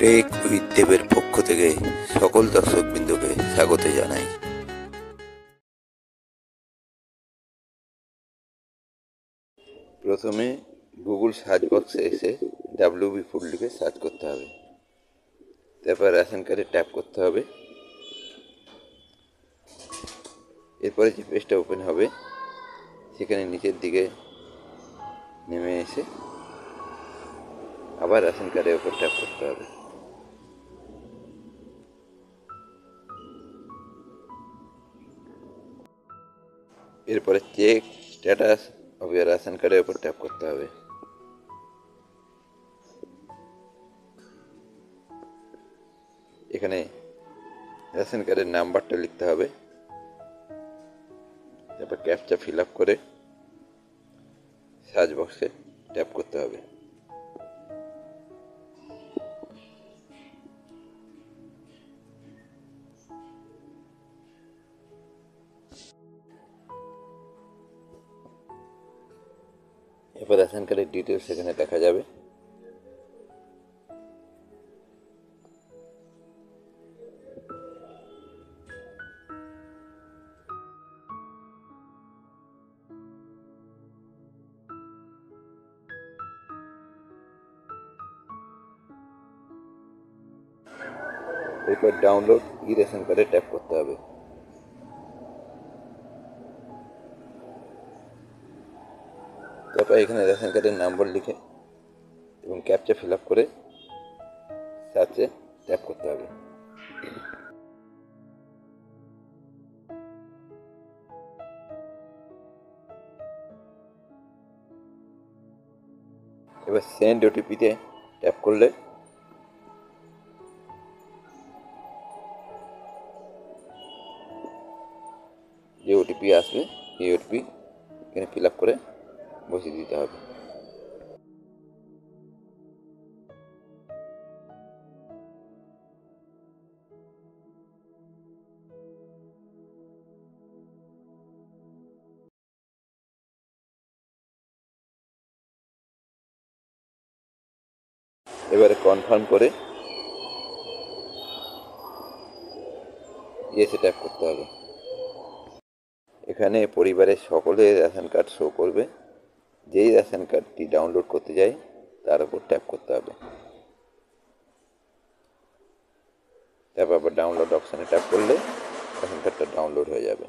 Take with দেবের পক্ষ থেকে সকল দর্শকবৃন্দকে স্বাগত জানাই। প্রথমে গুগল সার্চ বক্সে এসে ডাব্লিউবি ফুড লিখে সার্চ করতে হবে। তারপর রেশন কার্ডে ট্যাপ করতে হবে। এরপরে যে পেজটা ওপেন হবে সেখানে নিচের দিকে নেমে এসে আবার রেশন কার্ডের উপর ট্যাপ করতে হবে। এরপরে check status of your ration কার্ডের উপর ট্যাপ করতে হবে। এখানে রেশন কার্ডের নাম্বারটা লিখতে হবে। তারপর ক্যাপচা ফিল আপ করে সার্চ বক্সে ট্যাপ করতে হবে। এরপর রেশন কার্ডের ডিটেলস এখানে দেখা যাবে। এরপর ডাউনলোড ই রেশন কার্ডে ট্যাপ করতে হবে। তারপর এখানে রেশন কার্ডের নাম্বার লিখে এবং ক্যাপচা ফিল আপ করে সার্চে ট্যাপ করতে হবে। এবার সেন্ড ওটিপিতে ট্যাপ করলে যে ওটিপি আসবে সেই ওটিপি এখানে ফিল আপ করে বসিয়ে দিতে হবে। এবারে কনফার্ম করে ইয়েসে ট্যাপ করতে হবে। এখানে পরিবারের সকলের রেশন কার্ড শো করবে। যেই রেশন কার্ডটি ডাউনলোড করতে যায় তার উপর ট্যাপ করতে হবে। তারপর আবার ডাউনলোড অপশানে ট্যাপ করলে রেশন কার্ডটা ডাউনলোড হয়ে যাবে।